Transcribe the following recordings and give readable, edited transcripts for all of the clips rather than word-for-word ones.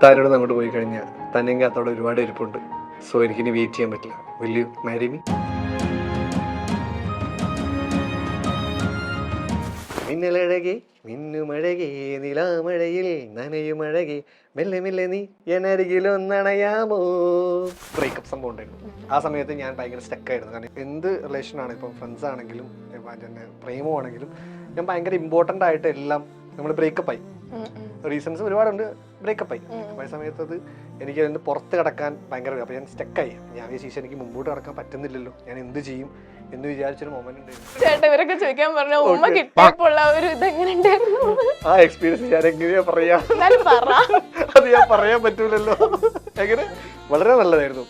താരോട് അങ്ങോട്ട് പോയി കഴിഞ്ഞാൽ തന്നെങ്കിൽ അതോടെ ഒരുപാട് ഇരിപ്പുണ്ട്. സോ എനിക്കിനി വെയിറ്റ് ചെയ്യാൻ പറ്റില്ല. Will you marry me? മിന്നലഴകെ മിന്നുമഴകെ നിലാമഴയിൽ നനയുമഴകെ മെല്ലെ മെല്ലെ നീ എന്നരികിലൊന്നണയാമോ. ബ്രേക്കപ്പ് സംഭവം ഉണ്ടായിരുന്നു. ആ സമയത്ത് ഞാൻ ഭയങ്കര സ്റ്റക്കായിരുന്നു. കാരണം എന്ത് റിലേഷനാണ്, ഇപ്പം ഫ്രണ്ട്സ് ആണെങ്കിലും പ്രേമമാണെങ്കിലും ഞാൻ ഭയങ്കര ഇമ്പോർട്ടൻ്റ് ആയിട്ട് എല്ലാം നമ്മൾ ബ്രേക്കപ്പായി. റീസൺസ് ഒരുപാടുണ്ട്, ബ്രേക്കപ്പായി. അപ്പോൾ ആ സമയത്ത് അത് എനിക്ക് അതിന് പുറത്ത് കിടക്കാൻ ഭയങ്കര, അപ്പോൾ ഞാൻ സ്റ്റക്കായി. ഞാൻ വിചാരിച്ചു എനിക്ക് മുമ്പോട്ട് കിടക്കാൻ പറ്റുന്നില്ലല്ലോ, ഞാൻ എന്ത് ചെയ്യും എന്ന് വിചാരിച്ചൊരു മൊമെന്റ് ഉണ്ടായിരുന്നു. ആ എക്സ്പീരിയൻസ് ഞാൻ എങ്ങനെയാ പറയാ, അത് ഞാൻ പറയാൻ പറ്റൂലല്ലോ. എങ്ങനെ വളരെ നല്ലതായിരുന്നു.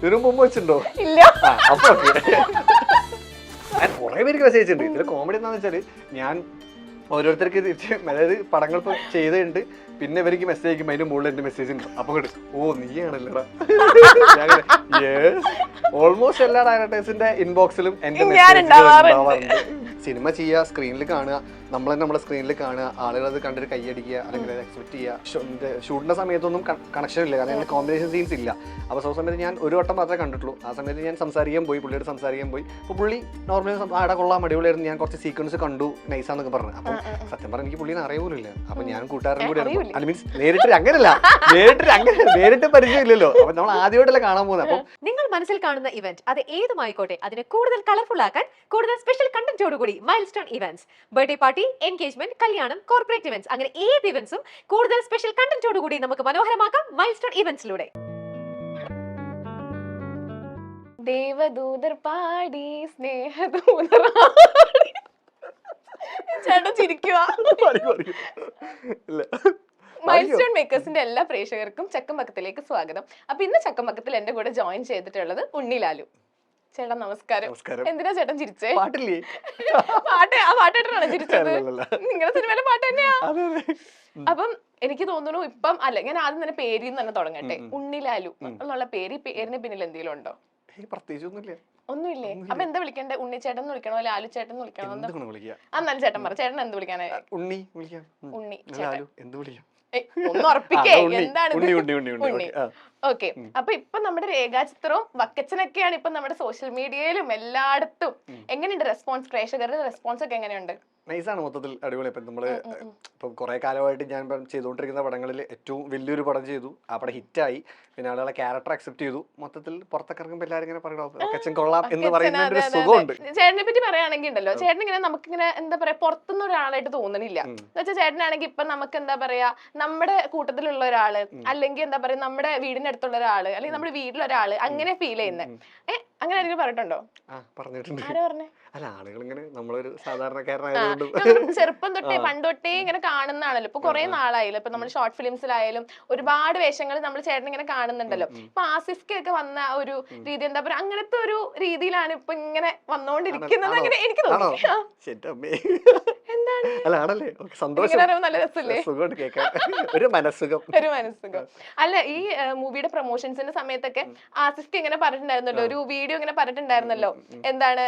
ഇതിനു മുമ്പ് വെച്ചിട്ടുണ്ടോ? അപ്പൊ ഞാൻ കുറെ പേർക്ക് മെസ്സേജ് ഉണ്ട്. ഇതിൽ കോമഡി എന്താന്ന് വെച്ചാല് ഞാൻ ഓരോരുത്തർക്ക് അതായത് പടങ്ങൾ ഇപ്പൊ ചെയ്തിട്ടുണ്ട്, പിന്നെ ഇവർക്ക് മെസ്സേജ് അയക്കുമ്പോൾ അതിന്റെ മുകളിൽ എന്റെ മെസ്സേജ് ഉണ്ട്. അപ്പൊ ഓ നീയാണല്ലോടാ. ഓൾമോസ്റ്റ് എല്ലാ ഡയറക്ടേഴ്സിന്റെ ഇൻബോക്സിലും എന്റെ മെസ്സേജ് ഉണ്ടാവാറുണ്ട്. സിനിമ ചെയ്യുക, സ്ക്രീനിൽ കാണുക, നമ്മൾ തന്നെ നമ്മുടെ സ്ക്രീനിൽ കാണുക, ആളുകൾ അത് കണ്ടിട്ട് കൈയടിക്കുക, അല്ലെങ്കിൽ അത് എക്സ്പെക്ട് ചെയ്യുക. ഷൂട്ടിന്റെ സമയത്തൊന്നും കണക്ഷൻ ഇല്ല, കാരണം കോമ്പിനേഷൻ സീൻസ് ഇല്ല. അപ്പോൾ ആ സമയത്ത് ഞാൻ ഒരു വട്ടം മാത്രമേ കണ്ടിട്ടുള്ളൂ. ആ സമയത്ത് ഞാൻ സംസാരിക്കാൻ പോയി, പുള്ളിയോട് സംസാരിക്കാൻ പോയി. അപ്പോൾ പുള്ളി നോർമലി ആടെ കൊള്ളാൻ അടിപൊളിയായിരുന്നു, ഞാൻ കുറച്ച് സീക്വൻസ് കണ്ടു, നൈസാന്നൊക്കെ പറഞ്ഞു. അപ്പം സത്യം പറഞ്ഞാൽ എനിക്ക് പുള്ളിനെ അറിയൂലില്ല. അപ്പം ഞാൻ കൂട്ടുകാരനും കൂടി അല്ല, മീൻസ് നേരിട്ട് അങ്ങനെയല്ല, നേരിട്ട് പരിചയമില്ലല്ലോ. അപ്പം നമ്മൾ ആദ്യമായിട്ടല്ലേ കാണാൻ പോകുന്നത്. അപ്പം നിങ്ങൾ മനസ്സിൽ കാണുന്ന ഇവന്റ് അത് ഏതുമായിക്കോട്ടെ, അതിനെ കൂടുതൽ കളർഫുൾ ആക്കാൻ കൂടുതൽ സ്പെഷ്യൽ കണ്ടന്റോടുകൂടി milestone events, birthday party, engagement, കല്യാണം, കോർപ്പറേറ്റ് ഇവന്റ്സ്, അങ്ങനെ ഏത് ഇവന്റ്സും കൂടുതൽ സ്പെഷ്യൽ കണ്ടന്റോടുകൂടി നമുക്ക് മനോഹരമാക്കാം മൈൽസ്റ്റോൺ ഇവന്റ്സിലൂടെ. ദേവദൂതർ പാടി സ്നേഹദൂതർ ചേട്ടൻ ചിരിക്കുക. മൈൽസ്റ്റോൺ മേക്കേഴ്സിന്റെ എല്ലാ പ്രേക്ഷകർക്കും ചക്കമ്പക്കത്തിലേക്ക് സ്വാഗതം. അപ്പൊ ഇന്ന് ചക്കമ്പക്കത്തിൽ എന്റെ കൂടെ ജോയിൻ ചെയ്തിട്ടുള്ളത് ഉണ്ണിലാലു. ചേട്ടാ നമസ്കാരം. എന്തിനാ ചേട്ടൻ ചിരിച്ചേ? പാട്ടായിട്ടാണ് ചിരിച്ചത്? നിങ്ങളുടെ സിനിമയിലെ പാട്ട് തന്നെയാ. അപ്പം എനിക്ക് തോന്നുന്നു ഇപ്പം അല്ല, ഞാൻ ആദ്യം തന്നെ പേരിൽ തന്നെ തുടങ്ങട്ടെ. ഉണ്ണിലാലു എന്നുള്ള പേരിന് പിന്നിൽ എന്തെങ്കിലും ഉണ്ടോ? ഒന്നുമില്ലേ? അപ്പൊ എന്താ വിളിക്കണ്ടേ? ഉണ്ണിച്ചേട്ടൻ വിളിക്കണോ, ലാലു ചേട്ടൻ വിളിക്കണോ? എന്നാലും ചേട്ടൻ പറ, ചേട്ടൻ എന്ത് വിളിക്കാനാ? ഉണ്ണി ഒന്ന് ഉറപ്പിക്കേ, എന്താണ് ഉണ്ണി? ഓക്കെ. അപ്പൊ ഇപ്പൊ നമ്മുടെ രേഖാചിത്രവും വക്കച്ചനൊക്കെയാണ് ഇപ്പൊ നമ്മുടെ സോഷ്യൽ മീഡിയയിലും എല്ലായിടത്തും. എങ്ങനെയുണ്ട് റെസ്പോൺസ്? പ്രേക്ഷകരുടെ റെസ്പോൺസ് ഒക്കെ എങ്ങനെയുണ്ട്? നൈസാണ്, മൊത്തത്തിൽ അടിപൊളി. ഇപ്പം നമ്മള് ഇപ്പം കുറെ കാലമായിട്ട് ഞാൻ ഇപ്പം ചെയ്തുകൊണ്ടിരിക്കുന്ന പടങ്ങളിൽ ഏറ്റവും വലിയൊരു പടം ചെയ്തു, ആ പടം ഹിറ്റായി, പിന്നെ ആളുകളെ ക്യാരക്ടർ അക്സെപ്റ്റ് ചെയ്തു. മൊത്തത്തിൽ പുറത്തൊക്കെ ഇറങ്ങുമ്പോൾ എല്ലാവരും ഇങ്ങനെ പറയണം കൊള്ളാം എന്ന് പറയുന്ന ഒരു സുഖമുണ്ട്. ചേട്ടനെ പറ്റി പറയുകയാണെങ്കിൽ ഉണ്ടല്ലോ, ചേട്ടൻ ഇങ്ങനെ നമുക്കിങ്ങനെ എന്താ പറയാ പുറത്തുനിന്ന് ഒരാളായിട്ട് തോന്നണില്ല. എന്ന് വെച്ചാൽ ചേട്ടനാണെങ്കിൽ ഇപ്പൊ നമുക്ക് എന്താ പറയാ നമ്മുടെ കൂട്ടത്തിലുള്ള ഒരാള്, അല്ലെങ്കിൽ എന്താ പറയാ നമ്മുടെ വീടിന്റെ അടുത്തുള്ള ഒരാള്, അല്ലെങ്കിൽ നമ്മുടെ വീട്ടിലൊരാള്, അങ്ങനെ ഫീൽ ചെയ്യുന്നത്. അങ്ങനെ ആരെങ്കിലും പറഞ്ഞിട്ടുണ്ടോ? പറഞ്ഞിട്ടുണ്ട്. ആരാ പറഞ്ഞേ? അല്ല, ആളുകൾ ഇങ്ങനെ നമ്മളൊരു സാധാരണക്കാരനായതുകൊണ്ട് ചെറുപ്പം തൊട്ടേ പണ്ട് തൊട്ടേ ഇങ്ങനെ കാണുന്നതാണല്ലോ. ഇപ്പൊ കുറെ നാളായാലും ഇപ്പൊ നമ്മൾ ഷോർട്ട് ഫിലിംസിലായാലും ഒരുപാട് വേഷങ്ങൾ നമ്മൾ ചേട്ടൻ ഇങ്ങനെ കാണുന്നുണ്ടല്ലോ. ഇപ്പൊ ആസിഫ്ക്കൊക്കെ വന്ന ഒരു രീതി എന്താ പറയാ, അങ്ങനത്തെ ഒരു രീതിയിലാണ് ഇപ്പൊ ഇങ്ങനെ വന്നോണ്ടിരിക്കുന്നത്. അങ്ങനെ എനിക്ക് തോന്നി. എന്താണ് നല്ല രസല്ലേ? ഒരു മനസ്സുഖം. അല്ല, ഈ മൂവിയുടെ പ്രൊമോഷൻസിന്റെ സമയത്തൊക്കെ ആസിഫ്ക്ക് ഇങ്ങനെ പറഞ്ഞിട്ടുണ്ടായിരുന്നല്ലോ, ഒരു വീഡിയോ ഇങ്ങനെ പറഞ്ഞിട്ടുണ്ടായിരുന്നല്ലോ. എന്താണ്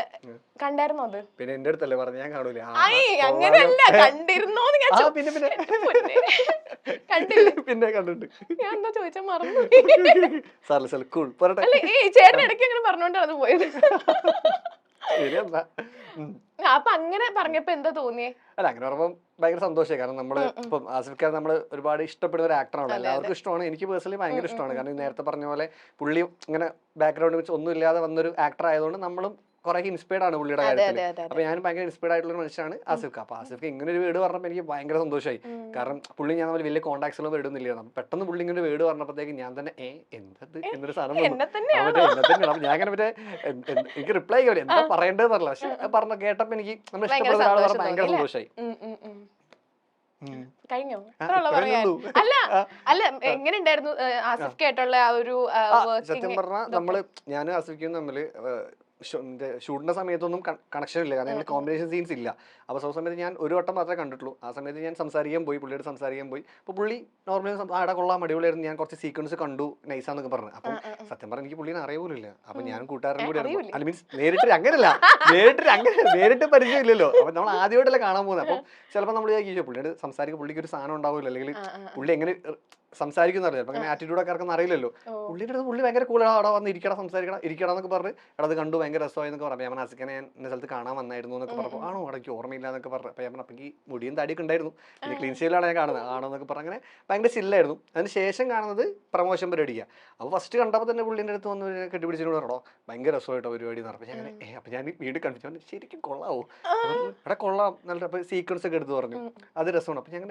കണ്ടായിരുന്നോ അത്? പിന്നെ എന്റെ അടുത്തല്ലേ പറഞ്ഞു, ഞാൻ കാണൂല. അങ്ങനെയല്ല, കണ്ടിരുന്നോന്ന് ഞാൻ കണ്ടില്ല. പിന്നെ കണ്ടിട്ട് ഞാൻ എന്താ ചോദിച്ചാ മറന്നു. അല്ല, ചേട്ടൻ ഇടയ്ക്ക് അങ്ങനെ പറഞ്ഞോണ്ടാണ് അത് പോയത്. അപ്പൊ അങ്ങനെ പറഞ്ഞപ്പോ എന്താ തോന്നിയേ? അല്ല, അങ്ങനെ പറയുമ്പോൾ ഭയങ്കര സന്തോഷമായി. കാരണം നമ്മള് ഇപ്പം ആസിഫ് ഖാൻ നമ്മള് ഒരുപാട് ഇഷ്ടപ്പെടുന്ന ഒരു ആക്ടറാണ്, എല്ലാവർക്കും ഇഷ്ടമാണ്. എനിക്ക് പേഴ്സണലി ഭയങ്കര ഇഷ്ടമാണ്. കാരണം നേരത്തെ പറഞ്ഞ പോലെ പുള്ളി ഇങ്ങനെ ബാക്ക്ഗ്രൗണ്ട് വെച്ച് ഒന്നും ഇല്ലാതെ വന്നൊരു ആക്ടർ ആയതുകൊണ്ട് നമ്മളും കുറെ ഇൻസ്പയർഡ് ആണ് പുള്ളിയുടെ കാര്യത്തിൽ. അപ്പൊ ഞാൻ ഭയങ്കര ഇൻസ്പയർഡ് ആയിട്ടുള്ള ഒരു മനുഷ്യനാണ് ആസിഫ് ഖാൻ. അപ്പൊ ആസിഫ് ഖാൻ ഇങ്ങനെ ഒരു വീട് പറഞ്ഞപ്പോൾ എനിക്ക് ഭയങ്കര സന്തോഷമായി. കാരണം പുള്ളി ഞാൻ തമ്മിൽ വലിയ കോൺടാക്ട്സുകളും വീടൊന്നുമില്ല. പെട്ടെന്ന് പുള്ളി ഇങ്ങനെ വീട് പറഞ്ഞപ്പോഴത്തേക്ക് ഞാൻ തന്നെ എന്തത് എന്നൊരു സാധനം അപ്പൊ ഞാൻ അങ്ങനെ മറ്റേ എനിക്ക് റിപ്ലൈ ചെയ്യാൻ എന്താ പറയേണ്ടതെന്ന് അറിയില്ല. പക്ഷെ പറഞ്ഞ കേട്ടപ്പോ എനിക്ക് നമ്മൾ ഇഷ്ടപ്പെടുന്ന ഒരാൾ പറഞ്ഞ ഭയങ്കര സന്തോഷമായി. കഴിഞ്ഞോ? അല്ല എങ്ങനെ ഉണ്ടായിരുന്നു ആസിഫ് ആയിട്ടുള്ള ആ ഒരു? സത്യം പറഞ്ഞാൽ നമ്മള് ഞാനും ആസിഫിക്കും തമ്മില് ഷൂട്ടിന്റെ സമയത്തൊന്നും കണക്ഷൻ ഇല്ല, കാരണം ഞങ്ങൾ കോമ്പിനേഷൻ സീൻസ് ഇല്ല. അപ്പോൾ സമയത്ത് ഞാൻ ഒരു വട്ടം മാത്രമേ കണ്ടിട്ടുള്ളൂ. ആ സമയത്ത് ഞാൻ സംസാരിക്കാൻ പോയി, പുള്ളിയോട് സംസാരിക്കാൻ പോയി. അപ്പോൾ പുള്ളി നോർമലി ആടെ കൊള്ളാം, അടിപൊളിയായിരുന്നു, ഞാൻ കുറച്ച് സീക്വൻസ് കണ്ടു, നൈസാന്നൊക്കെ പറഞ്ഞു. അപ്പം സത്യം പറഞ്ഞാൽ എനിക്ക് പുള്ളിനെ അറിയൂലില്ല. അപ്പം ഞാനും കൂട്ടുകാരനും കൂടി അല്ല മീൻസ് നേരിട്ട് അങ്ങനെയല്ല, നേരിട്ട് പരിചയമില്ലല്ലോ. അപ്പം നമ്മൾ ആദ്യമായിട്ടല്ലേ കാണാൻ പോകുന്നത്. അപ്പം ചിലപ്പോൾ നമ്മൾ ചോദിക്കും പുള്ളിയോട് സംസാരിക്കും, പുള്ളിക്ക് ഒരു സാധനം ഉണ്ടാവില്ല, അല്ലെങ്കിൽ പുള്ളി എങ്ങനെ സംസാരിക്കുന്ന അറിയാം, അങ്ങനെ ആറ്റിറ്റ്യൂഡൊക്കെ ആർക്കൊന്നും അറിയില്ലല്ലോ. പുള്ളിയുടെ അടുത്ത് പുള്ളി ഭയങ്കര കൂളാണ്, അവിടെ വന്ന് ഇരിക്കണം, സംസാരിക്കണം, ഇരിക്കണം എന്നൊക്കെ പറഞ്ഞ് എടാ അത് കണ്ടു ഭയങ്കര രസമായി എന്നൊക്കെ പറഞ്ഞു. ഞാൻ ആസിക്കനെ ഞാൻ എന്നെ സ്ഥലത്ത് കാണാൻ വന്നായിരുന്നു എന്നൊക്കെ പറഞ്ഞപ്പോൾ ആണോ ഇടയ്ക്ക് ഓർമ്മയില്ല എന്നൊക്കെ പറഞ്ഞു. അപ്പോൾ ഞാൻ അപ്പം ഈ മുടിയും താടിയൊക്കെ ഉണ്ടായിരുന്നു, പിന്നെ ക്ലീൻ ഷേവിലാണ് ഞാൻ കാണുന്നത്, ആണോ എന്നൊക്കെ പറഞ്ഞ് അങ്ങനെ ഭയങ്കര ചില്ലായിരുന്നു. അതിന് ശേഷം കാണുന്നത് പ്രമോഷൻ പരിപാടിയാണ്. അപ്പോൾ ഫസ്റ്റ് കണ്ടപ്പോൾ തന്നെ പുള്ളിൻ്റെ അടുത്ത് വന്ന് കെട്ടിപ്പിടിച്ചിട്ട് പറഞ്ഞോ ഭയങ്കര രസമായിട്ടോ പരിപാടി എന്ന് പറഞ്ഞു. ഞാൻ അപ്പം ഞാൻ വീട് കണ്ടിച്ചു ശരിക്കും കൊള്ളാവോ, ഇവിടെ കൊള്ളാം നല്ല. അപ്പോൾ സീക്വൻസ് ഒക്കെ എടുത്ത് പറഞ്ഞു അത് രസമാണ്. അപ്പം ഞാൻ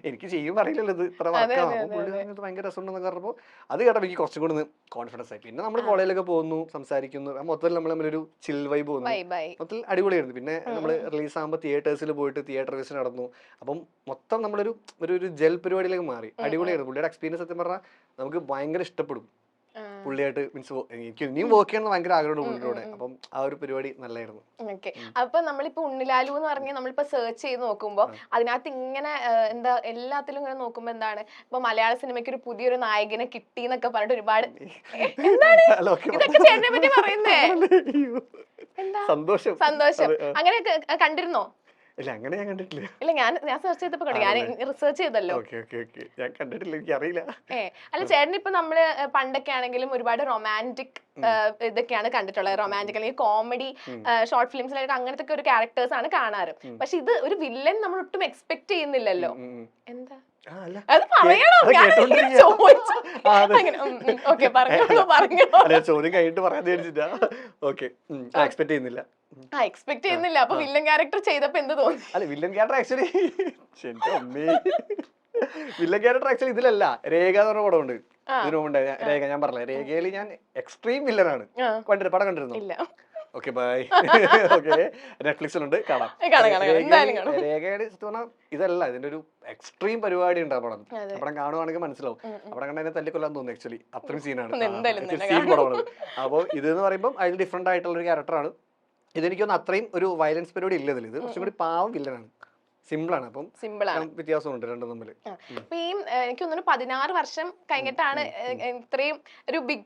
എനിക്ക് ചെയ്യും അറിയില്ലല്ലോ ഇത് ഇത്ര വർക്കാണ്. അപ്പോൾ പുള്ളി പറഞ്ഞത് ഭയങ്കര രസമുണ്ടെന്നൊക്കെ പറഞ്ഞപ്പോൾ അത് കേട്ടപ്പോൾ എനിക്ക് കുറച്ചും കൂടി കോൺഫിഡൻസ് ആയി. പിന്നെ നമ്മൾ കോളേജിലൊക്കെ പോകുന്നു, സംസാരിക്കുന്നു, മൊത്തത്തിൽ നമ്മൾ തമ്മിലൊരു ചിൽ വൈബ് പോകുന്നു, മൊത്തത്തിൽ അടിപൊളിയായിരുന്നു. പിന്നെ നമ്മൾ റിലീസ് ആകുമ്പോൾ തിയേറ്റേഴ്സിൽ പോയിട്ട് തിയേറ്റർ വിസിറ്റ് നടന്നു. അപ്പം മൊത്തം നമ്മളൊരു ഒരു ജെൽ പരിപാടിയിലേക്ക് മാറി. അടിപൊളിയായിരുന്നു. പുള്ളിയുടെ എക്സ്പീരിയൻസ് സത്യം പറഞ്ഞാൽ നമുക്ക് ഭയങ്കര ഇഷ്ടപ്പെടും. പുള്ളിയായിട്ട് മീൻസ് എനിക്ക് ഇനിയും വർക്ക് ചെയ്യണമെന്ന് ഭയങ്കര ആഗ്രഹമുണ്ട് പുള്ളിയുടെ. അപ്പം ആ ഒരു പരിപാടി നല്ലായിരുന്നു. ഓക്കെ, അപ്പൊ നമ്മളിപ്പോ ഉണ്ണിലാലു എന്ന് പറഞ്ഞ് നമ്മളിപ്പോ സെർച്ച് ചെയ്ത് നോക്കുമ്പോ അതിനകത്ത് ഇങ്ങനെ എന്താ എല്ലാത്തിലും ഇങ്ങനെ നോക്കുമ്പോ എന്താണ് ഇപ്പൊ മലയാള സിനിമയ്ക്ക് ഒരു പുതിയൊരു നായകനെ കിട്ടി എന്നൊക്കെ പറഞ്ഞിട്ട് ഒരുപാട് എന്താണ് ഇതൊക്കെ ചേട്ടനെ പറ്റി പറയുന്നേ? എന്താ സന്തോഷം. അങ്ങനെയൊക്കെ കണ്ടിരുന്നോ? ഇല്ല അങ്ങനെ ഞാൻ കണ്ടിട്ടില്ല. ഇല്ല ഞാൻ സെർച്ച് ചെയ്തപ്പോ കണ്ടു, ഞാൻ റിസർച്ച് ചെയ്തല്ലോ. ഞാൻ കണ്ടിട്ടില്ല, എനിക്ക് അറിയില്ല. അല്ല ചേട്ടൻ ഇപ്പൊ നമ്മള് പണ്ടൊക്കെ ആണെങ്കിലും ഒരുപാട് റൊമാൻറ്റിക് ഇതൊക്കെയാണ് കണ്ടിട്ടുള്ളത്, റൊമാൻറ്റിക് അല്ലെങ്കിൽ കോമഡി ഷോർട്ട് ഫിലിംസിലൊക്കെ അങ്ങനത്തെ ഒരു ക്യാരക്ടേഴ്സ് ആണ് കാണാറ്. പക്ഷെ ഇത് ഒരു വില്ലൻ നമ്മൾ ഒട്ടും എക്സ്പെക്ട് ചെയ്യുന്നില്ലല്ലോ. എന്താ അത് പറയണോ? ചോദ്യം കഴിഞ്ഞിട്ട് പറയാൻ വിചാരിച്ചിട്ടാ. ഓക്കെ, എക്സ്പെക്ട് ചെയ്യുന്നില്ല. എക്സ്പെക്ട് ചെയ്യുന്നില്ല. അപ്പൊ വില്ലൻ ക്യാരക്ടർ ചെയ്തപ്പോ എന്ത് തോന്നി? അല്ല villain character actually villain character actually ഇതിലല്ല, രേഖ എന്ന് പറഞ്ഞ പടമുണ്ട് ഇതിനു മുമ്പ്. രേഖ ഞാൻ പറഞ്ഞില്ല, രേഖയിൽ ഞാൻ എക്സ്ട്രീം വില്ലനാണ്. പടം കണ്ടിരുന്നു? Okay bye. ഓക്കെ, നെറ്റ്ഫ്ലിക്സിലുണ്ട്, കാണാം. രേഖയുടെ ഇതല്ല, ഇതിന്റെ ഒരു എക്സ്ട്രീം പരിപാടി ഉണ്ട്. പടം കാണുവാണെങ്കിൽ മനസ്സിലാവും. അവിടെ കണ്ട എന്നെ തല്ലിക്കൊല്ലാൻ തോന്നുന്നു. ആക്ച്വലി അത്രയും സീനാണ്, സീൻ പടമാണ്. അപ്പോൾ ഇതെന്ന് പറയുമ്പോൾ അതിൽ ഡിഫറെന്റ് ആയിട്ടുള്ള ഒരു ക്യാരക്ടറാണ്. ഇതെനിക്കൊന്നും അത്രയും ഒരു വയലൻസ് പരിപാടി ഇല്ല ഇതിൽ. ഇത് കുറച്ചും കൂടി പാവം വില്ലനാണ്, സിമ്പിളാണ്. അപ്പം വ്യത്യാസമുണ്ട് രണ്ടും തമ്മിൽ. എനിക്ക് തോന്നുന്നു 16 വർഷം കഴിഞ്ഞിട്ടാണ് ഇത്രയും ഒരു big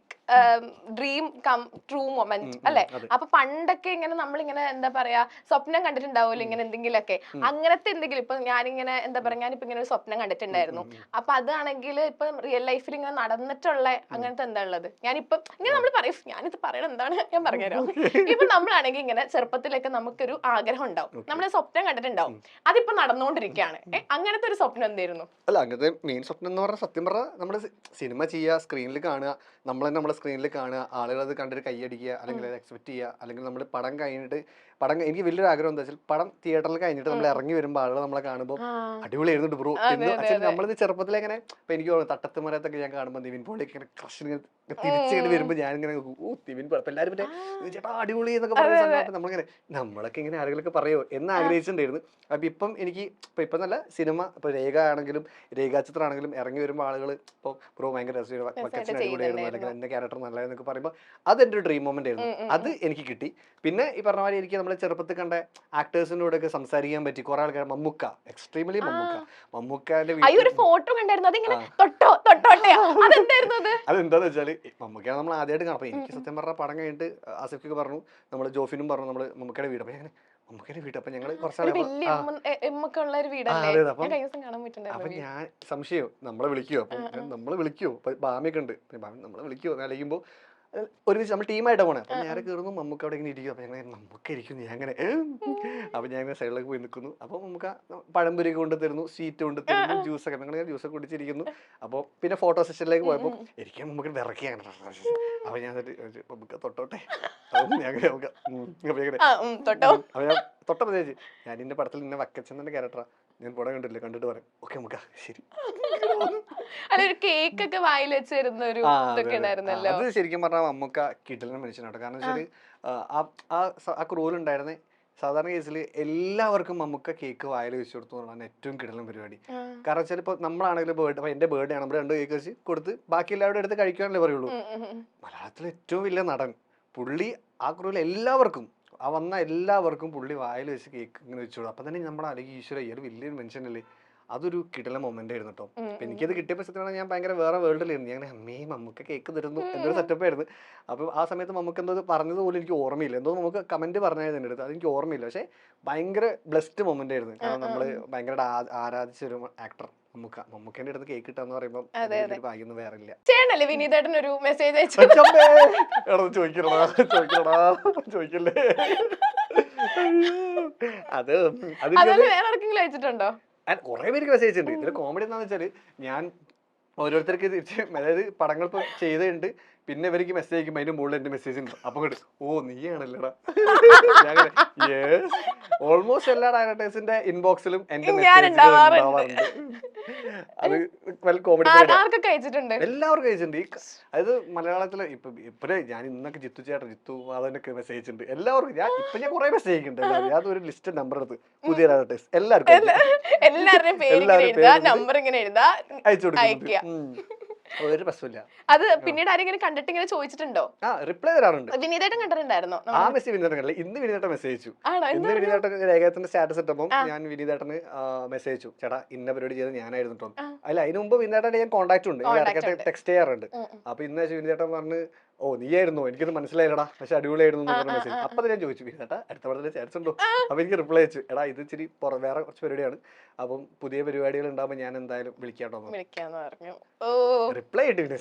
dream come true moment അല്ലെ? അപ്പൊ പണ്ടൊക്കെ ഇങ്ങനെ നമ്മളിങ്ങനെ എന്താ പറയാ സ്വപ്നം കണ്ടിട്ടുണ്ടാവുമല്ലോ ഇങ്ങനെ എന്തെങ്കിലുമൊക്കെ, അങ്ങനത്തെ എന്തെങ്കിലും. ഇപ്പൊ ഞാനിങ്ങനെ എന്താ പറയാ, ഞാനിപ്പോ ഇങ്ങനെ ഒരു സ്വപ്നം കണ്ടിട്ടുണ്ടായിരുന്നു. അപ്പൊ അതാണെങ്കിൽ ഇപ്പൊ റിയൽ ലൈഫിൽ ഇങ്ങനെ നടന്നിട്ടുള്ള അങ്ങനത്തെ എന്താ ഉള്ളത്? ഞാനിപ്പം ഇങ്ങനെ നമ്മൾ പറയും, ഞാനിത് പറയണത് എന്താണ് ഞാൻ പറഞ്ഞുതരാം. ഇപ്പൊ നമ്മളാണെങ്കിൽ ഇങ്ങനെ ചെറുപ്പത്തിലൊക്കെ നമുക്കൊരു ആഗ്രഹം ഉണ്ടാവും, നമ്മള് സ്വപ്നം കണ്ടിട്ടുണ്ടാവും, അതിപ്പോ നടന്നുകൊണ്ടിരിക്കുകയാണ്. അങ്ങനത്തെ ഒരു സ്വപ്നം എന്തായിരുന്നു? അല്ല അങ്ങനത്തെ മെയിൻ സ്വപ്നം എന്ന് പറഞ്ഞാൽ സത്യം പറഞ്ഞാൽ നമ്മള് സിനിമ ചെയ്യുക, സ്ക്രീനിൽ കാണുക, നമ്മൾ തന്നെ നമ്മളെ സ്ക്രീനിൽ കാണുക, ആളുകൾ അത് കണ്ടിട്ട് കൈയടിക്കുക, അല്ലെങ്കിൽ അത് എക്സ്പെക്ട് ചെയ്യുക, അല്ലെങ്കിൽ നമ്മൾ പടം കഴിഞ്ഞിട്ട് എനിക്ക് വലിയൊരു ആഗ്രഹം എന്താ വെച്ചാൽ പടം തിയേറ്ററിൽ കഴിഞ്ഞിട്ട് നമ്മൾ ഇറങ്ങി വരുമ്പോൾ ആളുകൾ നമ്മളെ കാണുമ്പോൾ അടിപൊളിയായിരുന്നു ബ്രോ എന്ന്. ആക്ച്വലി നമ്മളിത് ചെറുപ്പത്തിലെ ഇങ്ങനെ ഇപ്പൊ എനിക്ക് തട്ടത്ത് മരത്തൊക്കെ ഞാൻ കാണുമ്പോൾ നിവിൻ പോളിയൊക്കെ ഇങ്ങനെ ക്രഷ് തിരിച്ചിങ്ങനെ വരുമ്പോൾ ഞാനിങ്ങനെ നിവിൻ പോളി എല്ലാവരും മറ്റേ ചേട്ടാ അടിപൊളി എന്നൊക്കെ പറയുന്ന സമയത്ത് നമ്മളിങ്ങനെ നമ്മളൊക്കെ ഇങ്ങനെ ആളുകളൊക്കെ പറയുമോ എന്ന് ആഗ്രഹിച്ചിട്ടുണ്ടായിരുന്നു. അപ്പൊ ഇപ്പം എനിക്ക് ഇപ്പം നല്ല സിനിമ ഇപ്പൊ രേഖ ആണെങ്കിലും രേഖാചിത്രം ആണെങ്കിലും ഇറങ്ങി വരുമ്പോൾ ആളുകൾ ഇപ്പോൾ ബ്രോ ഭയങ്കര അടിപൊളിയായിരുന്നു, അല്ലെങ്കിൽ എന്റെ ക്യാരക്ടർ നല്ലതെന്നൊക്കെ പറയുമ്പോൾ അതെന്റെ ഒരു ഡ്രീം മൊമെന്റ് ആയിരുന്നു. അത് എനിക്ക് കിട്ടി. പിന്നെ ഈ പറഞ്ഞ മാതിരി എനിക്ക് നമ്മളെ ചെറുപ്പത്തിൽ കണ്ട ആക്ടേഴ്സിന്റെ കൂടെ ഒക്കെ സംസാരിക്കാൻ പറ്റി. കുറെ ആൾക്കാർ മമ്മൂക്ക, എക്സ്ട്രീംലി മമ്മൂക്കാന്റെ ഫോട്ടോ കണ്ടായിരുന്നു. അതെന്താന്ന് വെച്ചാല് മമ്മൂക്കാണ് നമ്മൾ ആദ്യമായിട്ട് കാണാം. അപ്പൊ എനിക്ക് സത്യം പറഞ്ഞ പടം കഴിഞ്ഞിട്ട് ആസിഫൊക്കെ പറഞ്ഞു, നമ്മള് ജോഫിനും പറഞ്ഞു നമ്മള് മമ്മൂക്കയുടെ വീട്. അപ്പൊ ഞാൻ മമ്മൂക്കയുടെ വീട്, അപ്പൊ ഞങ്ങള് അപ്പൊ ഞാൻ സംശയം നമ്മളെ വിളിക്കുവോ, അപ്പൊ നമ്മള് വിളിക്കുവോ, അപ്പൊ ബാമിയൊക്കെ ഉണ്ട്, നമ്മളെ വിളിക്കുവോ ആലോചിക്കുമ്പോ ഒരുമിച്ച് നമ്മൾ ടീമായിട്ട് പോണേ. അപ്പൊ നേരെ കയറുന്നു, മമ്മൂക്ക അവിടെ ഇങ്ങനെ ഇരിക്കും. അപ്പൊ ഞങ്ങൾ മമ്മൂക്ക ഇരിക്കുന്നു, ഞാൻ അങ്ങനെ അപ്പൊ ഞാൻ ഇങ്ങനെ സൈഡിലേക്ക് പോയി നിൽക്കുന്നു. അപ്പൊ മമ്മൂക്ക പഴംപൊരി കൊണ്ട് തരുന്നു, സ്വീറ്റ് കൊണ്ട് തരുന്നു, ജ്യൂസൊക്കെ ഞങ്ങൾ ജ്യൂസൊക്കെ കുടിച്ചിരിക്കുന്നു. അപ്പോൾ പിന്നെ ഫോട്ടോ സെഷനിലേക്ക് പോയപ്പോൾ എനിക്ക് മമ്മൂക്ക വിറക്കിയാണ്. അപ്പൊ ഞാൻ മമ്മൂക്ക തൊട്ടോട്ടെ, അപ്പൊ ഞാൻ തൊട്ടപ്പോ ഞാൻ ഇന്ന പടത്തിൽ ഇന്ന വക്കച്ചെന്നെ ക്യാരക്ടറാ, ഞാൻ പടം കണ്ടില്ല, കണ്ടിട്ട് പറയാം ഓക്കെ നമുക്ക് ശരി. കേക്കൊക്കെ വായിൽ വെച്ചിരുന്ന ഒരു അത് ശരിക്കും പറഞ്ഞാൽ മമ്മൂക്ക കിട്ടലിന് മനുഷ്യനാട്ടോ. കാരണം വെച്ചാല് ആ ക്രൂവിൽ ഉണ്ടായിരുന്ന സാധാരണ കേസിൽ എല്ലാവർക്കും മമ്മൂക്ക കേക്ക് വായിൽ വെച്ച് കൊടുത്തു എന്നാണ് ഏറ്റവും കിടലും പരിപാടി. കാരണം വെച്ചാൽ ഇപ്പൊ നമ്മളാണെങ്കിലും ബേർഡ്, എന്റെ ബേർഡേ ആണ്, നമ്മൾ 2 കേക്ക് വെച്ച് കൊടുത്ത് ബാക്കി എല്ലാവരുടെ അടുത്ത് കഴിക്കാനല്ലേ പറയുള്ളൂ. മലയാളത്തിലെ ഏറ്റവും വലിയ നടൻ പുള്ളി ആ ക്രൂവിൽ എല്ലാവർക്കും ആ വന്ന എല്ലാവർക്കും പുള്ളി വായിൽ വെച്ച് കേക്ക് ഇങ്ങനെ വെച്ചോളൂ. അപ്പം തന്നെ നമ്മൾ അല്ലെങ്കിൽ ഈശ്വര ഈ ഒരു വലിയൊരു മനുഷ്യനല്ലേ, അതൊരു കിടല മൊമെന്റ് ആയിരുന്നു കേട്ടോ. അപ്പം എനിക്കത് കിട്ടിയപ്പോൾ സത്യമാണ് ഞാൻ ഭയങ്കര വേറെ വേൾഡിലായിരുന്നു. ഞാൻ അമ്മേ മമ്മൂക്ക കേക്ക് തരുന്നു എന്നൊരു സെറ്റപ്പ് ആയിരുന്നു. അപ്പം ആ സമയത്ത് നമുക്ക് എന്തോ പറഞ്ഞത് പോലും എനിക്ക് ഓർമ്മയില്ല. എന്തോ നമുക്ക് കമന്റ് പറഞ്ഞായിരുന്നു എൻ്റെ അടുത്ത്, അതെനിക്ക് ഓർമ്മയില്ല. പക്ഷേ ഭയങ്കര ബ്ലെസ്ഡ് മൊമെന്റ് ആയിരുന്നു. കാരണം നമ്മൾ ഭയങ്കര ആരാധിച്ച ഒരു ആക്ടർ മമ്മൂക്കേന്റെ അടുത്ത് കേക്ക് കിട്ടാന്ന് പറയുമ്പോൾ ഭാഗ്യം വേറെ ഇല്ല. ചേട്ടനല്ലേ വിനീതേട്ടൻ ഒരു മെസ്സേജ് അയച്ചു? ചോദിക്കല്ലേ അത് അതല്ലേ വേറെ ആർക്കെങ്കിലും അയച്ചിട്ടുണ്ടോ? കുറെ പേർക്ക് മെസ്സേജ് ഉണ്ട്. ഇതിൽ കോമഡി എന്താന്ന് വെച്ചാല് ഞാൻ ഓരോരുത്തർക്ക് തിരിച്ച്, അതായത് പടങ്ങൾ ഇപ്പൊ ചെയ്തിട്ടുണ്ട്, പിന്നെ ഇവർക്ക് മെസ്സേജ് അയക്കുമ്പോൾ അതിന്റെ മുകളിൽ എന്റെ മെസ്സേജ് ഉണ്ട്. അപ്പൊ ഓ നീയാണല്ലടാ. ഓൾമോസ്റ്റ് എല്ലാ ഡയറക്ടേഴ്സിന്റെ ഇൻബോക്സിലും എന്റെ മെസ്സേജ് ഉണ്ടാവാറുണ്ട്. അത് വല്ല കോമഡി ആർക്കൊക്കെ അയച്ചിട്ടുണ്ട്? എല്ലാവർക്കും അയച്ചിട്ടുണ്ട്. അതായത് മലയാളത്തില് ഇപ്പൊ ഞാൻ ഇന്നൊക്കെ ജിത്തു ചേട്ടൻ, ജിത്തു മാധവനൊക്കെ മെസ്സേജ് ഉണ്ട് എല്ലാവർക്കും. ഞാൻ കുറെ മെസ്സേജ് അയക്കുന്നുണ്ട്. ഞാൻ ഒരു ലിസ്റ്റ് നമ്പർ എടുത്ത് പുതിയ ഡയറക്ടേഴ്സ് എല്ലാവർക്കും അയച്ചു കൊടുക്കും. ഒരു പ്രശ്നമില്ല. അത് പിന്നീട് ആരെങ്കിലും കണ്ടിട്ട് ഇങ്ങനെ ചോദിച്ചിട്ടുണ്ടോ? ആ റിപ്ലൈ തരാറുണ്ട്. വിനീതേട്ടൻ കണ്ടിട്ടുണ്ടായിരുന്നോ? ആ മെസ്സേജ് വിനീതേട്ടൻ കണ്ടില്ല. ഇന്ന് വിനീതേട്ടൻ മെസ്സേജ് അയച്ചു. ഇന്ന് വിനീതേട്ടൻ രേഖത്തിന്റെ സ്റ്റാറ്റസ് ഇട്ടപ്പോൾ ഞാൻ വിനീതേട്ടന് മെസ്സേജ് അയച്ചു, ചേട്ടാ ഇന്ന പരിപാടി ചെയ്ത് ഞാനായിരുന്നു കേട്ടോ. അല്ല അതിന് മുമ്പ് വിനീതേട്ടൻ ഞാൻ കോൺടാക്ട് ഉണ്ട്, ഇടയ്ക്കൊക്കെ ടെക്സ്റ്റ് ചെയ്യാറുണ്ട്. അപ്പൊ ഇന്ന് വിനീതേട്ടൻ പറഞ്ഞ് ഓ നീയായിരുന്നു, എനിക്കത് മനസ്സിലായില്ലടാ, പക്ഷെ അടിപൊളിയായിരുന്നു മെസ്സേജ്. അപ്പൊ ഞാൻ ചോദിച്ചു വിനീതേട്ടാ അടുത്ത പടത്തിൽ ചാൻസ് ഉണ്ടോ? അപ്പൊ എനിക്ക് റിപ്ലൈ അയച്ചു, എടാ ഇത് ഇച്ചിരി വേറെ കുറച്ച് പരിപാടിയാണ്, അപ്പം പുതിയ പരിപാടികൾ ഉണ്ടാവുമ്പോൾ ഞാൻ എന്തായാലും വിളിക്കാട്ടോ. റിപ്ലൈ കിട്ടി.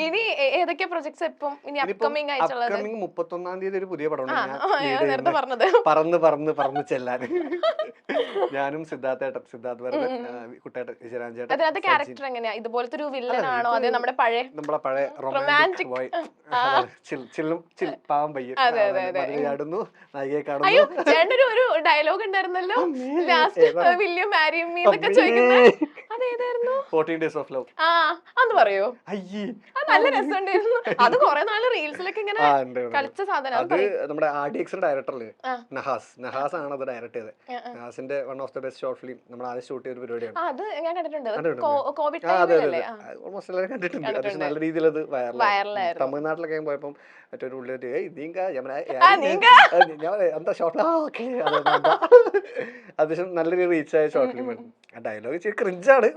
ഇനി ഏതൊക്കെ പ്രൊജക്ട്സ് ഇപ്പം അപ്കമിങ് 31-ാം തീയതി ഒരു പുതിയ പടമുണ്ട്, പറന്ന് ചെല്ലാൻ. ഞാനും സിദ്ധാർത്ഥ് ഭരതൻ, കുട്ടേട്ടൻ, വിജയരാജൻ ചേട്ടൻ. അതിനകത്ത് ക്യാരക്ടർ എങ്ങനെയാ? ഇതുപോലത്തെ ഒരു വില്ലനാണോ അതെ നമ്മുടെ പഴയ റൊമാൻറ്റിക് പാവം പയ്യൻ ചാടുന്നു, നായികയെ കാണുന്നു. അയ്യോ ചേട്ടനൊരു ഒരു ഡയലോഗ് ഉണ്ടായിരുന്നല്ലോ, last will you marry me എന്നൊക്കെ ചോദിക്കുന്നത്, അതേതായിരുന്നു? 14 Days of Love. അന്ന് പറയോ? അത് നല്ല രസമുണ്ടായിരുന്നു. അത് കുറെ നാള് റീൽസിലൊക്കെ ഇങ്ങനെ കളിച്ച സാധനം. അത് നമ്മുടെ RDX ഡയറക്ടറല്ലേ നഹാസ് ആണ് അത് ഡയറക്ട് ചെയ്തത്. നഹാസിന്റെ one of the best short film നമ്മൾ ആദ്യം ഷൂട്ട് ചെയ്ത പരിപാടിയാണ്. അത് ഞാൻ കണ്ടിട്ടുണ്ട്. കോവിഡ് ഓൾമോസ്റ്റ് എല്ലാവരും കണ്ടിട്ടുണ്ട്. പക്ഷെ നല്ല രീതിയിൽ അത് വൈറലായിരുന്നു. തമിഴ്നാട്ടിലൊക്കെ പോയപ്പം മറ്റൊരു ഉള്ളിൽ എന്താ ഷോർട്ട് അത്യാവശ്യം നല്ല രീതിയിൽ റീച്ച് ആയ ഷോർട്ട് ഫിലിം ആണ്. ആ ഡയലോഗ് ഇച്ചിരി ക്രിഞ്ചാണ്.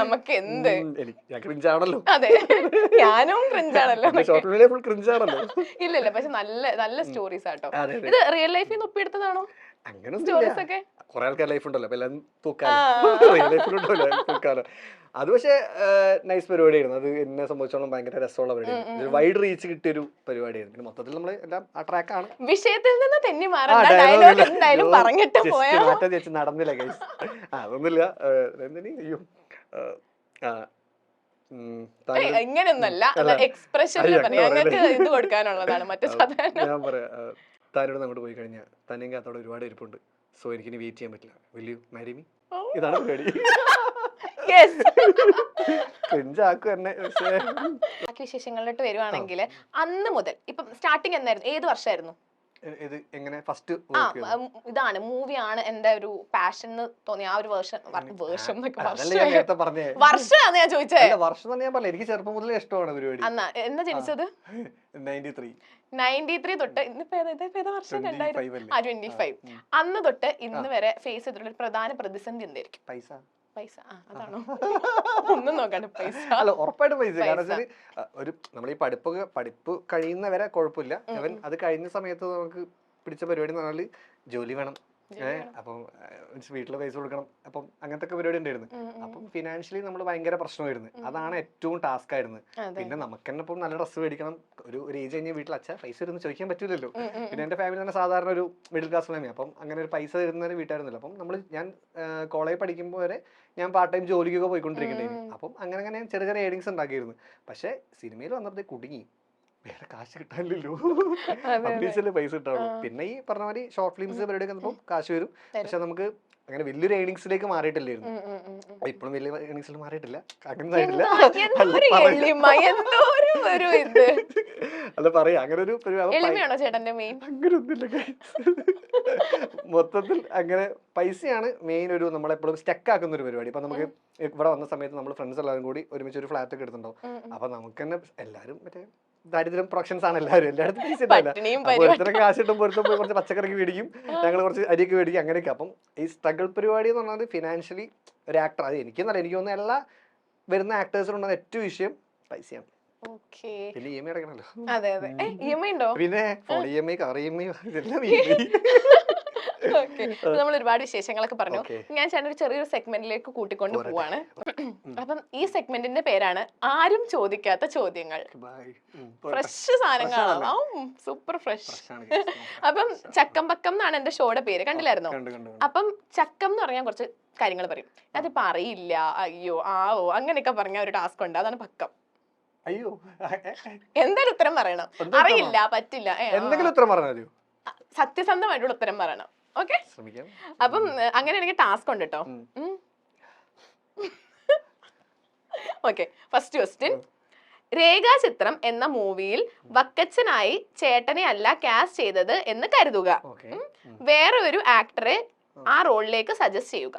നമുക്ക് എന്ത് ഞാൻ ക്രിഞ്ചാണല്ലോ. അതെ ഞാനും ക്രിഞ്ചാണല്ലോ. Short ഫിലിമിലെ full ക്രിഞ്ചാണല്ലോ. ഇല്ല പക്ഷെ നല്ല സ്റ്റോറീസ് ആട്ടോ. ഇത് റിയൽ ലൈഫിൽ നിന്ന് ഒപ്പിയെടുത്തതാണോ? അങ്ങനെ കുറെ ആൾക്കാർ ലൈഫ് ഉണ്ടല്ലോ, അപ്പൊ എല്ലാം തൂക്കാലോ. അത് പക്ഷേ നൈസ് പരിപാടിയായിരുന്നു. അത് എന്നെ സംബന്ധിച്ചോളം ഭയങ്കര രസമുള്ള പരിപാടിയായിരുന്നു. വൈഡ് റീച്ച് കിട്ടിയൊരു പരിപാടിയായിരുന്നു. പിന്നെ മൊത്തത്തിൽ നമ്മൾ എല്ലാം ആ ട്രാക്കാണ്. വിഷയത്തിൽ നിന്ന് തെന്നി മാറ്റാൻ ചേച്ചി നടന്നില്ല ഗൈസ്. അതൊന്നുമില്ല. അയ്യോ ഇങ്ങനെയൊന്നല്ല, എക്സ്പ്രഷൻ ഞങ്ങൾക്ക് ഇത് കൊടുക്കാനുള്ളതാണ്. മറ്റേ ഞാൻ പറയാം, താനോട് അങ്ങോട്ട് പോയി കഴിഞ്ഞാൽ തന്നെയും കാത്തോടെ ഒരുപാട് ഇരിപ്പുണ്ട്, സോ എനിക്കിനി വെയിറ്റ് ചെയ്യാൻ പറ്റില്ല, വിൽ യു മാരി മീ? ഇതാണ് പരിപാടി. വിശേഷങ്ങളിലോട്ട് വരുവാണെങ്കിൽ അന്ന് മുതൽ ഇപ്പം സ്റ്റാർട്ടിങ് എന്നായിരുന്നു? ഏത് വർഷമായിരുന്നു? ഇതാണ് മൂവിയാണ് എന്റെ ഒരു പാഷൻ എന്ന് തോന്നി ആ ഒരു വർഷമാണ് ഞാൻ ചോദിച്ചത്. എനിക്ക് ചെറുപ്പം മുതലേ ഇഷ്ടമാണ് പരിപാടി. അന്നാ എന്നാ ജനിച്ചത്? 93 തൊട്ട് ഇന്നിപ്പോ വർഷം 2025. അന്ന് തൊട്ട് ഇന്ന് വരെ ഫേസ് ചെയ്തിട്ടുള്ള ഒരു പ്രധാന പ്രതിസന്ധി എന്തായിരിക്കും? പൈസ. അതാണോ? ഒന്നും നോക്കണ്ട, പൈസ. അല്ല ഉറപ്പായിട്ട് പൈസ. കാരണം വെച്ചാൽ ഒരു നമ്മൾ ഈ പഠിപ്പ് കഴിയുന്നവരെ കുഴപ്പമില്ല. അവൻ അത് കഴിഞ്ഞ സമയത്ത് നമുക്ക് പിടിച്ച പരിപാടി എന്ന് പറഞ്ഞാല് ജോലി വേണം, അപ്പം വീട്ടില് പൈസ കൊടുക്കണം, അപ്പം അങ്ങനത്തെ ഒക്കെ പരിപാടി ഉണ്ടായിരുന്നു. അപ്പം ഫിനാൻഷ്യലി നമ്മൾ ഭയങ്കര പ്രശ്നമായിരുന്നു. അതാണ് ഏറ്റവും ടാസ്ക് ആയിരുന്നു. പിന്നെ നമുക്ക് തന്നെ ഇപ്പം നല്ല ഡ്രസ്സ് മേടിക്കണം, ഒരു ഏജ് കഴിഞ്ഞ വീട്ടിൽ അച്ഛാ പൈസ ഇരുന്ന് ചോദിക്കാൻ പറ്റൂലല്ലോ. പിന്നെ എന്റെ ഫാമിലി തന്നെ സാധാരണ ഒരു മിഡിൽ ക്ലാസ് ഫാമിലി, അപ്പം അങ്ങനെ ഒരു പൈസ തരുന്നവരെ വീട്ടായിരുന്നില്ല. അപ്പം ഞാൻ കോളേജ് പഠിക്കുമ്പോൾ വരെ ഞാൻ പാർട്ട് ടൈം ജോലിക്കൊക്കെ പോയിക്കൊണ്ടിരിക്കണ്ടായിരുന്നു. അപ്പം അങ്ങനെ ചെറിയ ഏർണിങ്സ് ഉണ്ടാക്കിയിരുന്നു. പക്ഷെ സിനിമയിൽ വന്നപ്പോഴത്തേക്ക് കുടുങ്ങി, വേറെ കാശ് കിട്ടാനില്ലല്ലോ, അറ്റ്ലീസ്റ്റ് പൈസ കിട്ടാവുള്ളൂ. പിന്നെ ഈ പറഞ്ഞ മാതിരി ഷോർട്ട് ഫിലിംസ് പരിപാടി വന്നപ്പോൾ കാശ് വരും. പക്ഷെ നമുക്ക് അങ്ങനെ വലിയൊരു ഏർണിങ്സിലേക്ക് മാറിയിട്ടില്ലായിരുന്നു. ഇപ്പോഴും വലിയ ഏർണിങ്സിൽ മാറിയിട്ടില്ല, അങ്ങനെ ആയിട്ടില്ല. അല്ല പറയാ അങ്ങനെ ഒരു അങ്ങനെയൊന്നുമില്ല. മൊത്തത്തിൽ അങ്ങനെ പൈസയാണ് മെയിൻ ഒരു നമ്മളെപ്പോഴും സ്റ്റക്ക് ആക്കുന്ന ഒരു പരിപാടി. ഇപ്പൊ നമുക്ക് ഇവിടെ വന്ന സമയത്ത് നമ്മൾ ഫ്രണ്ട്സ് എല്ലാവരും കൂടി ഒരുമിച്ച് ഒരു ഫ്ലാറ്റ് ഒക്കെ എടുത്തിട്ടുണ്ടാവും. അപ്പൊ നമുക്ക് തന്നെ എല്ലാവരും മറ്റേ ദരിദ്രം പ്രൊഡക്ഷൻസ് ആണ് എല്ലാവരും എല്ലായിടത്തും പൈസ ഉണ്ടാവില്ല. പട്ടിണിയും അപ്പൊ ഒരുത്തരം കാശ് കിട്ടും, പൊരുത്തം പോയി കുറച്ച് പച്ചക്കറിക്ക് മേടിക്കും, ഞങ്ങൾ കുറച്ച് അരിയൊക്കെ മേടിക്കും, അങ്ങനെയൊക്കെ. അപ്പം ഈ സ്ട്രഗിൾ പരിപാടി എന്ന് പറഞ്ഞാൽ ഫിനാൻഷ്യലി ഒരു ആക്ടർ, അത് എനിക്കെന്നല്ല, എനിക്ക് തോന്നുന്ന എല്ലാ വരുന്ന ആക്ടേഴ്സിനുണ്ടാകുന്ന ഏറ്റവും വിഷയം പൈസയാണ്. പിന്നെ EMI അടക്കണല്ലോ. അതെ അതെ. EMI ഉണ്ടോ? പിന്നെ ഫോൺ EMI, കാർ EMI, എല്ലാം നമ്മൾ ഒരുപാട് വിശേഷങ്ങളൊക്കെ പറഞ്ഞു. ഞാൻ ചേട്ടൻ ഒരു ചെറിയൊരു സെഗ്മെന്റിലേക്ക് കൂട്ടിക്കൊണ്ട് പോവാണ്. അപ്പം ഈ സെഗ്മെന്റിന്റെ പേരാണ് ആരും ചോദിക്കാത്ത ചോദ്യങ്ങൾ. ഫ്രഷ് സാധനങ്ങളാണ്, സൂപ്പർ ഫ്രഷ്. അപ്പം ചക്കം പക്കം എന്നാണ് എന്റെ ഷോയുടെ പേര്, കണ്ടില്ലായിരുന്നോ? അപ്പം ചക്കം എന്ന് പറഞ്ഞാൽ കുറച്ച് കാര്യങ്ങൾ പറയും, അതിപ്പോ അറിയില്ല, അയ്യോ ആവോ അങ്ങനെയൊക്കെ പറഞ്ഞ ഒരു ടാസ്ക് ഉണ്ട്, അതാണ് പക്കം. അയ്യോ, എന്തായാലും ഉത്തരം പറയണം, അറിയില്ല പറ്റില്ല, എന്തെങ്കിലും ഉത്തരം പറഞ്ഞാൽ സത്യസന്ധമായിട്ടുള്ള ഉത്തരം പറയണം. ഓക്കെ, അപ്പം അങ്ങനെ എനിക്ക് ടാസ്ക് ഉണ്ട് കേട്ടോ. Okay, first question. രേഖാചിത്രം എന്ന മൂവിയിൽ വക്കച്ചനായി ചേട്ടനെ അല്ല കാസ്റ്റ് ചെയ്തത് എന്ന് കരുതുക. വേറെ ഒരു ആക്ടറെ ആ റോളിലേക്ക് സജസ്റ്റ് ചെയ്യുക.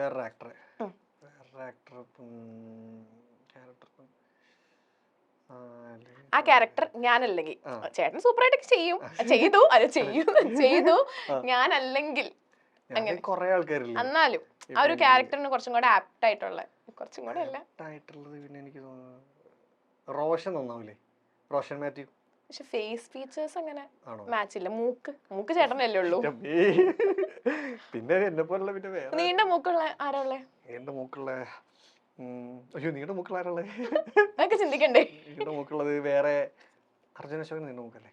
വേറെ ആക്ടർ ആ ക്യാരക്ടർ ഞാനല്ലെങ്കിൽ, ചേട്ടൻ സൂപ്പറായിട്ട് ചെയ്യും, ചെയ്തു ഞാനല്ലെങ്കിൽ, അങ്ങനെ കൊറേ ആൾക്കാരില്ല. എന്നാലും ആ ഒരു ക്യാരക്ടറിന് കുറച്ചും കൂടെ ആപ്റ്റ് ആയിട്ടുള്ള, കുറച്ചും കൂടെ അല്ല പിന്നെ എനിക്ക് തോന്നുന്നു റോഷൻ നന്നാവില്ലേ, റോഷൻ മാത്യു. പക്ഷെ ഫേസ് ഫീച്ചേഴ്സ് അങ്ങനെ മാച്ച് ഇല്ല. മൂക്ക് ചേട്ടനല്ലേ ഉള്ളൂ. പിന്നെ എന്നെ പോലുള്ള പിന്നെ വേറെ നീണ്ട മൂക്കുള്ള ആരാ ഉള്ളേ? നീണ്ട മൂക്കുള്ള നീണ്ട മൂക്കുള്ള ആരാളെ അതൊക്കെ ചിന്തിക്കണ്ടേ? നീണ്ട മൂക്കുള്ളത് വേറെ അർജുന അശോകൻ നീണ്ട മൂക്കല്ലേ?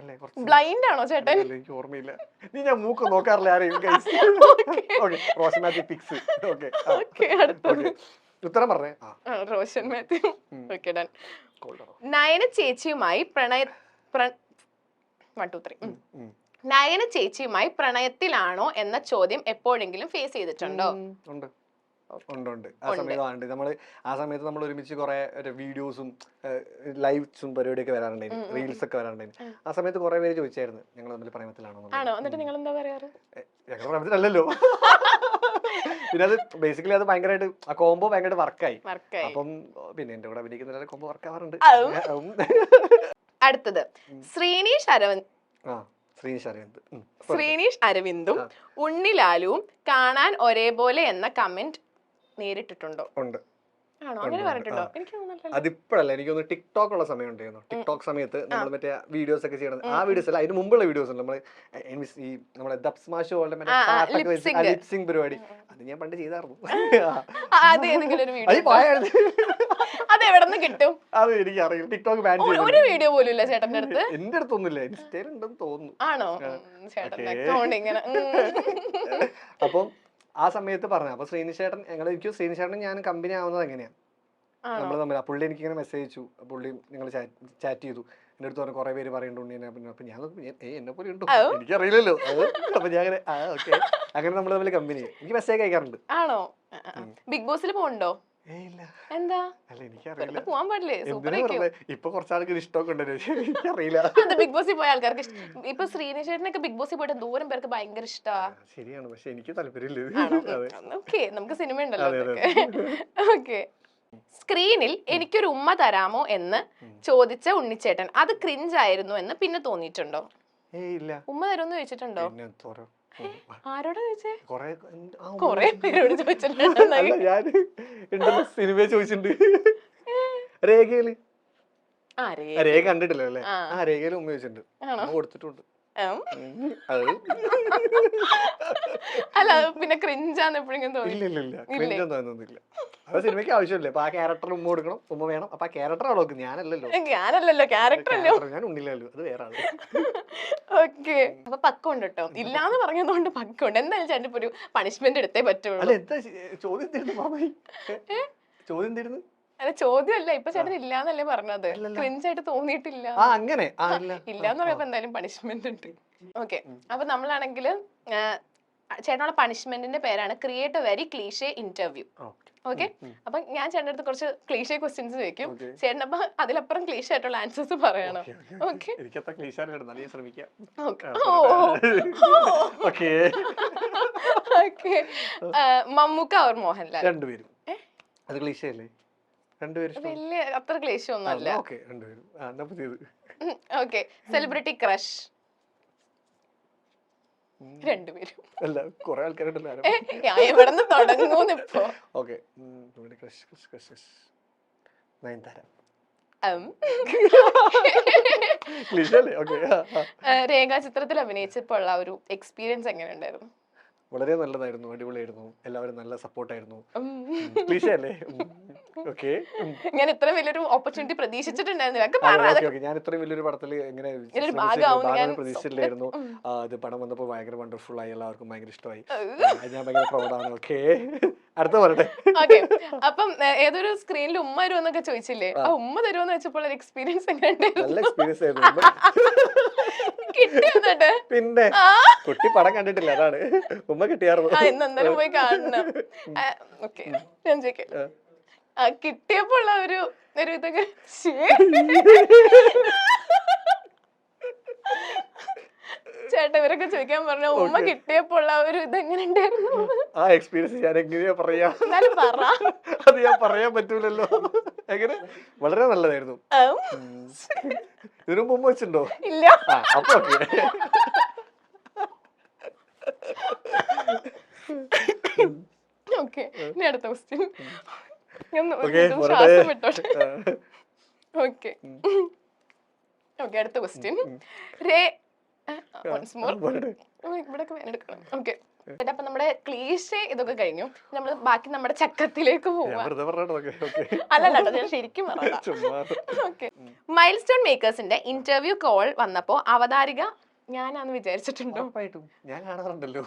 അല്ലേ? ബ്ലൈൻഡ് ആണോ ചേട്ടൻ? എനിക്ക് ഓർമ്മയില്ല. ഞാൻ മൂക്ക് നോക്കാറില്ല ആരെയും. റോഷൻ മാത്യു ഫിക്സ്. ഉത്തരം പറഞ്ഞേ, റോഷൻ മാത്യു. Okay, done. നയന ചേച്ചിയുമായി നയന ചേച്ചിയുമായി പ്രണയത്തിലാണോ എന്ന ചോദ്യം എപ്പോഴെങ്കിലും ഫേസ് ചെയ്തിട്ടുണ്ടോ? ഉണ്ട്. ആ സമയത്ത് നമ്മൾ ഒരുമിച്ച് കുറെ വീഡിയോസും ലൈവ്സും പരിപാടിയൊക്കെ വരാറുണ്ടായിരുന്നു, റീൽസ് ഒക്കെ വരാറുണ്ടായിരുന്നു. ആ സമയത്ത് കുറെ പേര് ചോദിച്ചായിരുന്നു ഞങ്ങൾ തമ്മിൽ പ്രേമത്തിലാണോ. എന്നിട്ട് നിങ്ങൾ എന്താ പറയാറ്? ഞങ്ങൾ പ്രേമത്തിലല്ലോ. പിന്നെ അത് ബേസിക്കലി അത് ഭയങ്കരമായിട്ട് ആ കോംബോ ഭയങ്കരമായിട്ട് വർക്കായി. അപ്പം പിന്നെ എന്റെ കൂടെ അഭിനയിക്കുന്ന കോംബോ വർക്ക് ആവാറുണ്ട്. അടുത്തത് ശ്രീനീഷ് അരവിന്ദും ഉണ്ണിലാലുവും കാണാൻ ഒരേപോലെ എന്ന കമന്റ് നേരിട്ടിട്ടുണ്ടോ? ഉണ്ട്. ആണോ? അങ്ങനെ പറഞ്ഞിട്ടുണ്ടോ? അതിപ്പോഴല്ല, എനിക്കൊന്ന് ടിക്ടോക്ക് ഉള്ള സമയം ഉണ്ടായിരുന്നു. ടിക്ടോക്ക് സമയത്ത് നമ്മൾ മറ്റേ വീഡിയോസ് ഒക്കെ ചെയ്യണം. ആ വീഡിയോസ് അല്ല, അതിന് മുമ്പുള്ള വീഡിയോസ് ഉണ്ട്. നമ്മള് ഈ നമ്മുടെ ദബ്സ്മാഷ് പോലെ ലിപ്സിംഗ് പരിപാടി, അത് ഞാൻ പണ്ട് ചെയ്തായിരുന്നു. അതെവിടെന്ന് കിട്ടും? അത് എനിക്ക് അറിയില്ല. ടിക്ടോക്ക് ബാൻ ചെയ്തു. ഒരു വീഡിയോ പോലും ഇല്ല ചേട്ടന്റെ അടുത്ത്? എന്റെ അടുത്തൊന്നുമില്ല, ഇൻസ്റ്റയിൽ ഉണ്ടെന്ന് തോന്നുന്നു. ആണോ? ചേട്ടന്റെ അക്കൗണ്ട് ഇങ്ങനെ. അപ്പം ആ സമയത്ത് പറഞ്ഞു. അപ്പൊ ശ്രീനിഷേട്ടൻ എനിക്ക് ശ്രീനിഷേട്ടൻ ഞാൻ കമ്പനി ആവുന്നത് എങ്ങനെയാണ് നമ്മൾ തമ്മിൽ. പുള്ളി എനിക്ക് ഇങ്ങനെ മെസ്സേജ് അയച്ചു, പുള്ളി നിങ്ങൾ ചാറ്റ് ചെയ്തു. എന്റെ അടുത്ത് പറഞ്ഞു കുറെ പേര് പറയുന്നുണ്ട്. അപ്പൊ ഞാൻ എന്നെ പോലെ ഉണ്ടോ എനിക്കറിയില്ലല്ലോ. അപ്പൊ ഞാൻ അങ്ങനെ ഓക്കെ, അങ്ങനെ നമ്മൾ തമ്മിൽ കമ്പനി. എനിക്ക് മെസ്സേജ് അയക്കാറുണ്ട്. ആണോ? ബിഗ് ബോസിൽ പോകണ്ടോ? എന്താ? അല്ല, എനിക്കറിയില്ല. പോവാൻ പാടില്ലേ? ഇപ്പൊ കുറച്ചാൾക്ക് ഇഷ്ടമൊക്കെ ഉണ്ടല്ലോ, എനിക്കറിയില്ല. ബിഗ് ബോസിൽ പോയ ആൾക്കാർക്ക് ഇപ്പൊ ശ്രീനിഷേട്ടനൊക്കെ ബിഗ് ബോസിൽ പോയിട്ട് ദൂരം പേർക്ക് ഭയങ്കര ഇഷ്ടമാണ്. ശരിയാണ്, പക്ഷെ എനിക്ക് താല്പര്യമില്ല. നമുക്ക് സിനിമ ഉണ്ടല്ലോ. ഓക്കെ, സ്ക്രീനിൽ എനിക്കൊരു ഉമ്മ തരാമോ എന്ന് ചോദിച്ച ഉണ്ണിച്ചേട്ടൻ അത് ക്രിഞ്ച് ആയിരുന്നു എന്ന് പിന്നെ തോന്നിയിട്ടുണ്ടോ? ഉമ്മ തരുമെന്ന് ചോദിച്ചിട്ടുണ്ടോ? ആരോടാ ചോദിച്ചേ? കൊറേ പേരോട് ചോദിച്ചിട്ടുണ്ട്. സിനിമ ചോദിച്ചിട്ടുണ്ട്. രേഖയില് രേഖ കണ്ടിട്ടില്ല അല്ലേ? ആ രേഖയില് ഉമ്മ ചോദിച്ചിട്ടുണ്ട്, കൊടുത്തിട്ടുണ്ട്. അല്ല, പിന്നെ ക്രിഞ്ചാന്ന് എപ്പോഴെങ്കിലും തോന്നി? ഇല്ല, അത് സിനിമയ്ക്ക് ആവശ്യമില്ല. അപ്പൊ ആ ക്യാരക്ടർ ഉമ്മ കൊടുക്കണം, ഉമ്മ വേണം. അപ്പൊ ആ ക്യാരക്ടർ നോക്കും, ഞാനല്ലല്ലോ ക്യാരക്ടർ, ഞാൻ ഉണ്ണില്ലല്ലോ, അത് വേറെ ആള്. ഓക്കെ, അപ്പൊ പക്വമുണ്ട് കേട്ടോ. ഇല്ലാന്ന് പറഞ്ഞതുകൊണ്ട് പക്വമുണ്ട്. എന്തായാലും ചേട്ടൻ ഇപ്പൊ ഒരു പണിഷ്മെന്റ് എടുത്തേ പറ്റുള്ളൂ. അല്ല, എന്താ ചോദ്യം തരുന്നു? അല്ല, ചോദ്യമല്ല, ഇപ്പൊ ചേട്ടൻ ഇല്ലാന്നല്ലേ പറഞ്ഞത്. ക്രിഞ്ചായിട്ട് തോന്നിയിട്ടില്ല. അങ്ങനെ ഇല്ലാന്ന് പറയുമ്പോ എന്തായാലും പണിഷ്മെന്റ് ഉണ്ട്. ഓക്കെ, അപ്പൊ നമ്മളാണെങ്കിൽ ചേട്ടനുള്ള പണിഷ്മെന്റിന്റെ പേരാണ് create A very cliché interview. Okay, അപ്പൊ ഞാൻ ചേട്ടൻ്റെ അടുത്ത് കുറച്ച് ക്ലീഷേ ക്വസ്റ്റ്യൻസ് ചോദിക്കും. ചേട്ടൻ അപ്പൊ അതിലപ്പുറം ക്ലീഷേ ആയിട്ടുള്ള ആൻസേഴ്സ് പറയണം. Okay, Mammookka or Mohanlal? രണ്ടുപേരും. അത് ക്ലീഷേ അല്ലേ? രണ്ടുപേരും ഇഷ്ടം. വലിയ അത്ര ക്ലേശമൊന്നും അല്ല. ഓക്കെ രണ്ടുപേരും. എന്നാ പുതിയത്. ഓക്കെ. Celebrity crush? രണ്ടുപേരും. അല്ല കുറെ ആൾക്കാരുണ്ടല്ലോ. ഞാൻ എവിടെ നിന്ന് തുടങ്ങൂന്ന് ഇപ്പൊ. ഓക്കെ നയൻതാര. രേഖാചിത്രത്തിൽ അഭിനയിച്ചപ്പോൾ ഉള്ള ഒരു എക്സ്പീരിയൻസ് എങ്ങനെ ഉണ്ടായിരുന്നു? വളരെ നല്ലതായിരുന്നു, അടിപൊളിയായിരുന്നു, എല്ലാവരും നല്ല സപ്പോർട്ടായിരുന്നു. അല്ലേ? ഓക്കെ. ഞാൻ ഇത്ര വലിയൊരു ഓപ്പർച്യൂണിറ്റി പ്രതീക്ഷിച്ചിട്ടുണ്ടായിരുന്നില്ല. ഞാൻ ഇത്രയും വലിയൊരു പടത്തില് എങ്ങനെ പ്രതീക്ഷിച്ചില്ലായിരുന്നു. ഇത് പടം വന്നപ്പോ ഭയങ്കര വണ്ടർഫുൾ ആയി, എല്ലാവർക്കും ഭയങ്കര ഇഷ്ടമായി. ഞാൻ ഭയങ്കര പ്രൗഡാണ്. ഓക്കെ, അടുത്ത പറയട്ടെ. ഓക്കെ. അപ്പം ഏതൊരു സ്ക്രീനിൽ ഉമ്മ തരുമെന്നൊക്കെ ചോദിച്ചില്ലേ, ആ ഉമ്മ തരുമെന്ന് വെച്ചപ്പോൾ ഒരു എക്സ്പീരിയൻസ് എങ്ങനെ? നല്ല എക്സ്പീരിയൻസ് ആയിരുന്നു. കിട്ടിയെന്നിട്ട് പിന്നെ കുട്ടി പടം കണ്ടിട്ടില്ല, അതാണ്. ഉമ്മ കിട്ടിയായിരുന്നു. എന്തായാലും പോയി കാണണം. ഓക്കെ, ഞാൻ ചോദിക്കാം, കിട്ടിയപ്പോ ഉള്ള ഒരു ഇതൊക്കെ ചേട്ടാ ഇവരൊക്കെ ചോദിക്കാൻ പറഞ്ഞ ഉമ്മ കിട്ടിയപ്പോ ഉള്ള ഒരു ഇതെങ്ങനെ ഉണ്ടായിരുന്നു? ആ എക്സ്പീരിയൻസ് ഞാൻ എങ്ങനെയാ പറയാ? എന്നാലും പറ. അത് ഞാൻ പറയാൻ പറ്റൂലല്ലോ. എങ്ങനെ? വളരെ നല്ലതായിരുന്നു. ഇതിനു മുമ്പ് വെച്ചിട്ടുണ്ടോ? ഇല്ല. അപ്പൊ ഓക്കെ, ഇനി അടുത്ത ക്വസ്റ്റ്യൻ. ശ്വാസം വിട്ടോട്ടെ. ഓക്കെ ഓക്കെ, അടുത്ത ക്വസ്റ്റ്യൻ. ഇവിടൊക്കെ വേനെടുക്കണം. ഓക്കെ, അപ്പൊ നമ്മുടെ ക്ലീഷേ ഇതൊക്കെ കഴിഞ്ഞു. നമ്മള് ബാക്കി നമ്മുടെ ചക്കത്തിലേക്ക് പോവാം. അല്ലല്ലോ, ഞാൻ ശരിക്കും പറയാം. ഓക്കെ, മൈൽ സ്റ്റോൺ മേക്കേഴ്സിന്റെ ഇന്റർവ്യൂ കോൾ വന്നപ്പോ അവതാരിക ഞാനാന്ന് വിചാരിച്ചിട്ടുണ്ടോ? ഞാൻ കാണാറുണ്ടല്ലോ.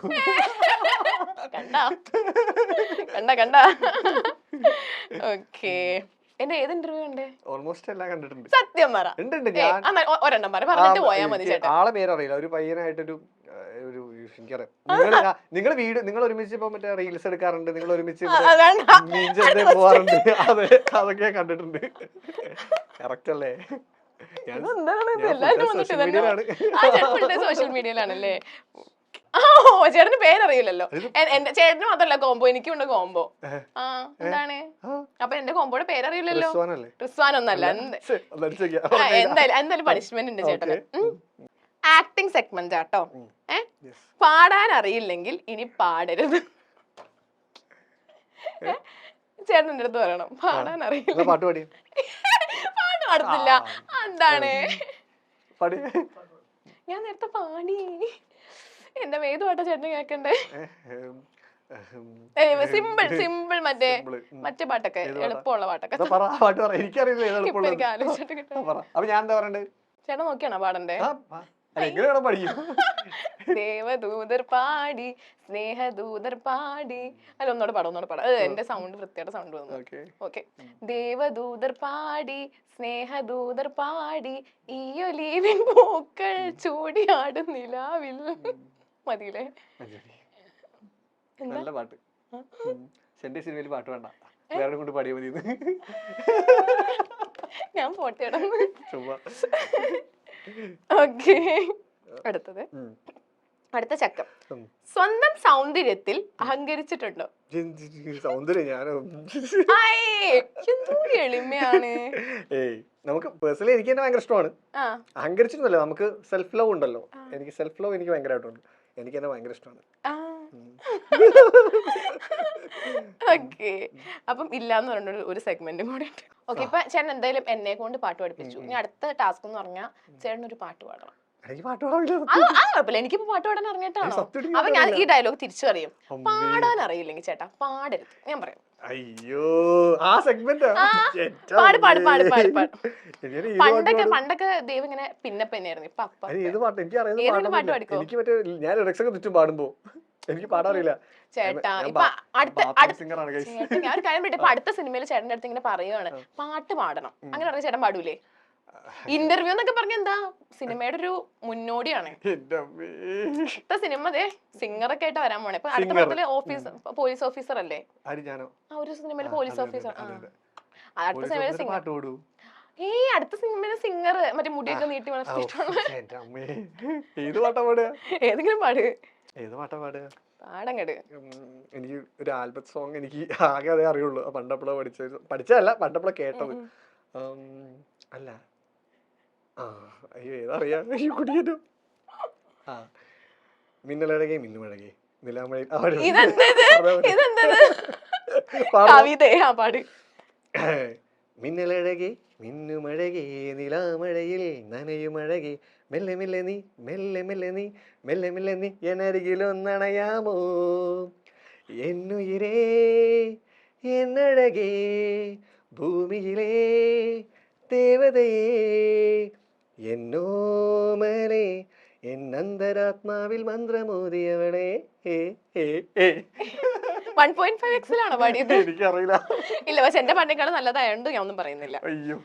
കണ്ട. ഓക്കെ, എന്റെ ഏത് ഇന്റർവ്യൂ ഉണ്ട്? ഓൾമോസ്റ്റ് എല്ലാം കണ്ടിട്ടുണ്ട്. സത്യം പറ. ഒരെണ്ണം പറഞ്ഞിട്ട് പോയാ മതി ചേട്ടാ. ആളെ പേരറിയില്ല, ഒരു പയ്യനായിട്ടൊരു എനിക്കറിയാം. നിങ്ങൾ ഒരുമിച്ച് ഇപ്പൊ മറ്റേ റീൽസ് എടുക്കാറുണ്ട്, നിങ്ങൾ ഒരുമിച്ച് പോവാറുണ്ട്. അതെ, അതൊക്കെ കണ്ടിട്ടുണ്ട്. കറക്റ്റ് അല്ലേ? സോഷ്യൽ മീഡിയയിലാണല്ലേ? ചേട്ടന് പേരറിയില്ലല്ലോ. എന്റെ ചേട്ടന് മാത്രല്ല കോംബോ, എനിക്കും ഉണ്ട് കോംബോ. എന്താണ് അപ്പൊ എന്റെ കോംബോയുടെ പേരറിയില്ലല്ലോ? റിസ്വാൻ ഒന്നല്ല. എന്തായാലും പണിഷ്മെന്റ് ഉണ്ട് ചേട്ടന്. ആക്ടിങ് സെഗ്മെന്റ് ആട്ടോ. പാടാൻ അറിയില്ലെങ്കിൽ ഇനി പാടരുത്. ചേട്ടൻ എന്റെ അടുത്ത് പറയണം പാടാൻ അറിയില്ല. പാട്ട് പാടത്തില്ല. എന്താണ്? ഞാൻ നേരത്തെ പാടി. എന്റെ ഏത് പാട്ടാ ചേട്ടന് കേക്കണ്ടേ? സിമ്പിൾ മറ്റേ പാട്ടൊക്കെ, എളുപ്പമുള്ള പാട്ടൊക്കെ. ചേട്ടൻ നോക്കിയാണോ പാടണ്ടേ? ദേവദൂതർ പാടി സ്നേഹദൂതർ പാടി. അല്ല, ഒന്നോടെ പാടാം. എന്റെ സൗണ്ട് വൃത്തിയുടെ സൗണ്ട് വന്നു. ഓക്കെ, ദേവദൂതർ പാടി സ്നേഹദൂതർ പാടി ഈയൊലീവിൻ പൂക്കൾ ചൂടിയാടും നിലാവിൽ. മതിയില്ലേ? നല്ല പാട്ട്. സിനിമയിൽ പാട്ട് വേണ്ട, വേറെ കൊണ്ട് പാടിയാ മതി. ഞാൻ പോട്ടെ. ഓക്കെ, അടുത്തത്. അടുത്ത ചക്കം. സ്വന്തം സൗന്ദര്യത്തിൽ അഹങ്കരിച്ചിട്ടുണ്ടോ? എളിമയാണ്. നമുക്ക് പേഴ്സണലി എനിക്ക് തന്നെ ഭയങ്കര ഇഷ്ടമാണ്. അഹങ്കരിച്ചിട്ടൊന്നുമല്ല, നമുക്ക് സെൽഫ് ലവ് ഉണ്ടല്ലോ. എനിക്ക് സെൽഫ് ലവ് എനിക്ക് ഭയങ്കരമായിട്ടുണ്ട്. എനിക്ക് തന്നെ ഭയങ്കര ഇഷ്ടമാണ്. ഓക്കെ, അപ്പം ഇല്ലാന്ന് പറഞ്ഞ ഒരു സെഗ്മെന്റും കൂടെ ഉണ്ട്. ഓക്കെ, ഇപ്പൊ ചേട്ടൻ എന്തായാലും എന്നെ കൊണ്ട് പാട്ട് പഠിപ്പിച്ചു. ഇനി അടുത്ത ടാസ്ക് എന്ന് പറഞ്ഞാൽ ചേട്ടൻ ഒരു പാട്ട് പാടണം. കുഴപ്പമില്ല, എനിക്കിപ്പോ പാട്ട് പാടാൻ അറിഞ്ഞിട്ടാണോ? അപ്പൊ ഞാൻ ഈ ഡയലോഗ് തിരിച്ചു പറയും. പാടാൻ അറിയില്ലെങ്കിൽ ചേട്ടാ പാടരുത്, ഞാൻ പറയാം. അയ്യോ, ആ സെഗ്മെന്റ് പണ്ടൊക്കെ ദൈവം ഇങ്ങനെ പിന്നെയായിരുന്നു. ഇപ്പൊ അപ്പ പാട്ട് പാടിക്കോ. എനിക്ക് പാടാറില്ല ചേട്ടാ. ഇപ്പൊ ഞാൻ ഒരു കാര്യം പറയട്ടെ, ഇപ്പൊ അടുത്ത സിനിമയിൽ ചേട്ടന്റെ അടുത്ത് ഇങ്ങനെ പറയുവാണ് പാട്ട് പാടണം, അങ്ങനെ പറഞ്ഞ ചേട്ടൻ പാടൂലേ? ഇന്റർവ്യൂ എന്നൊക്കെ പറഞ്ഞ എന്താ, സിനിമയുടെ ഒരു മുന്നോടിയാണ്. അടുത്ത സിനിമ സിംഗറൊക്കെ ആയിട്ട് വരാൻ പോണേ. ഇപ്പൊ അടുത്ത പടത്തില് പോലീസ് ഓഫീസർ അല്ലേ? ഒരു സിനിമയില് പോലീസ് ഓഫീസർ. അടുത്ത സിനിമയില് അടുത്ത സിനിമയില് സിംഗർ, മറ്റേ മുടിയൊക്കെ നീട്ടി വളർത്തിയിട്ടുള്ള. ഏതെങ്കിലും പാട്. പാടങ്ങട്. എനിക്ക് ഒരു ആൽബം സോങ് എനിക്ക് ആകെ അതേ അറിയുള്ളൂ. പണ്ടപ്പോഴോ പഠിച്ചതല്ല, പണ്ടപ്പോഴോ കേട്ടത്. അല്ല, അയ്യോ ഏതറിയാ കുടിയേറ്റു. മിന്നലഴകേ മിന്നുമഴകേ നിലാമഴ കവിതയാ പാട്. മിന്നലഴകേ മിന്നുമഴകേ നിലാമഴയിൽ നനയുമഴകേ മെല്ലെ മെല്ലെ നീ മെല്ലെ മെല്ലെ നീ മെല്ലെ മെല്ലെ നീ എന്നരികിലൊന്നണയാമോ എന്നുയിരേ എന്നഴകേ ഭൂമിയിലേ ദേവതയേ എന്നോമലേ എന്നന്തരാത്മാവിൽ മന്ത്രമോദിയവളെ. 1.5x പാടിയത്? എനിക്കറിയില്ല. ഇല്ല, പക്ഷെ എന്റെ പാട്ടിനേക്കാളും നല്ലതായോണ്ട് ഞാൻ ഒന്നും പറയുന്നില്ല. അയ്യോ,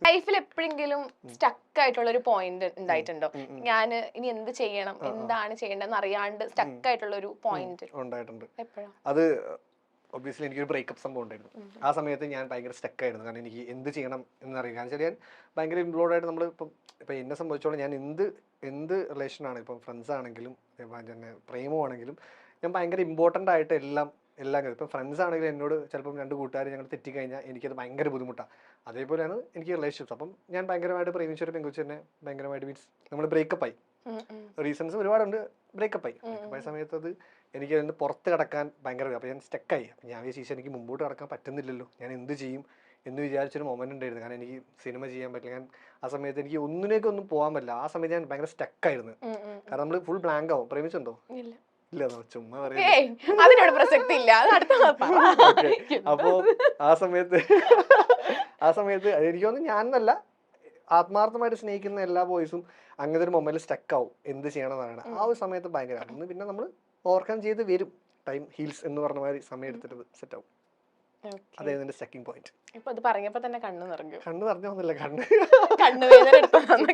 ലൈഫിൽ എപ്പോഴെങ്കിലും സ്റ്റക്ക് ആയിട്ടുള്ള ഒരു പോയിന്റ് ഉണ്ടായിട്ടുണ്ടോ? ഞാൻ ഇനി എന്ത് ചെയ്യണം, എന്താണ് ചെയ്യേണ്ടതെന്ന് അറിയാണ്ട് സ്റ്റക്ക് ആയിട്ടുള്ള ഒരു പോയിന്റ് ഉണ്ടായിട്ടുണ്ട്. എപ്പോഴാ? അത് ഒബ്വിയസ്ലി എനിക്കൊരു ബ്രേക്കപ്പ് സംഭവം ഉണ്ടായിരുന്നു. ആ സമയത്ത് ഞാൻ ഭയങ്കര സ്റ്റക്കായിരുന്നു. കാരണം എനിക്ക് എന്ത് ചെയ്യണം എന്നറിയില്ല. കാരണം വെച്ചാൽ ഞാൻ ഭയങ്കര ഇൻവോൾവ് നമ്മൾ ഇപ്പം എന്നെ സംബന്ധിച്ചോളം ഞാൻ എന്ത് റിലേഷനാണ്, ഇപ്പം ഫ്രണ്ട്സ് ആണെങ്കിലും തന്നെ പ്രേമമാണെങ്കിലും ഞാൻ ഭയങ്കര ഇമ്പോർട്ടൻ്റ് ആയിട്ട് എല്ലാം ഇപ്പം ഫ്രണ്ട്സ് ആണെങ്കിലും എന്നോട് ചിലപ്പം 2 കൂട്ടുകാർ ഞങ്ങൾ തെറ്റിക്കഴിഞ്ഞാൽ എനിക്കത് ഭയങ്കര ബുദ്ധിമുട്ടാണ്. അതേപോലെയാണ് എനിക്ക് റിലേഷൻഷിപ്സ്. അപ്പം ഞാൻ ഭയങ്കരമായിട്ട് പ്രേമിച്ചൊരു പെൺകുച്ചി തന്നെ ഭയങ്കരമായിട്ട് മീൻസ് നമ്മൾ ബ്രേക്കപ്പായി. റീസൺസ് ഒരുപാടുണ്ട്. ബ്രേക്കപ്പായി സമയത്ത് അത് എനിക്ക് അതിന് പുറത്ത് കിടക്കാൻ ഭയങ്കര, അപ്പോൾ ഞാൻ സ്റ്റക്കായി. അപ്പം ഞാൻ വിചാരിച്ചു എനിക്ക് മുമ്പോട്ട് കിടക്കാൻ പറ്റുന്നില്ലല്ലോ, ഞാൻ എന്ത് ചെയ്യും എന്ന് വിചാരിച്ചൊരു മൊമെന്റ് ഉണ്ടായിരുന്നു. കാരണം എനിക്ക് സിനിമ ചെയ്യാൻ പറ്റില്ല. ഞാൻ ആ സമയത്ത് എനിക്ക് ഒന്നും പോകാൻ പറ്റില്ല. ആ സമയത്ത് ഞാൻ ഭയങ്കര സ്റ്റക്കായിരുന്നു. കാരണം നമ്മൾ ഫുൾ ബ്ലാങ്ക് ആവും. പ്രേമിച്ചുണ്ടോ? ഇല്ല, ചുമ്മാ പറയാം. അതിനോട് പ്രസക്തി ഇല്ല. അപ്പോ ആ സമയത്ത് എനിക്ക് തോന്നുന്നു ഞാനല്ല, ആത്മാർത്ഥമായിട്ട് സ്നേഹിക്കുന്ന എല്ലാ ബോയ്സും അങ്ങനത്തെ ഒരു മൊമെന്റിൽ സ്റ്റക്ക് ആവും. എന്ത് ചെയ്യണം എന്നാണ് ആ ഒരു സമയത്ത് ഭയങ്കര. അന്ന് പിന്നെ നമ്മൾ ഓവർകം ചെയ്ത് വരും. ടൈം ഹീൽസ് എന്ന് പറഞ്ഞ മാതിരി സമയം എടുത്തിട്ട് സെറ്റ് ആവും. അതായത് എന്റെ സ്റ്റക്കിംഗ് പോയിന്റ്. ഇപ്പൊ അത് പറഞ്ഞപ്പോ തന്നെ കണ്ണ് നിറഞ്ഞു. കണ്ണ് നിറഞ്ഞൊന്നുമില്ല, കണ്ണുവേദന എടുത്തതാണ്.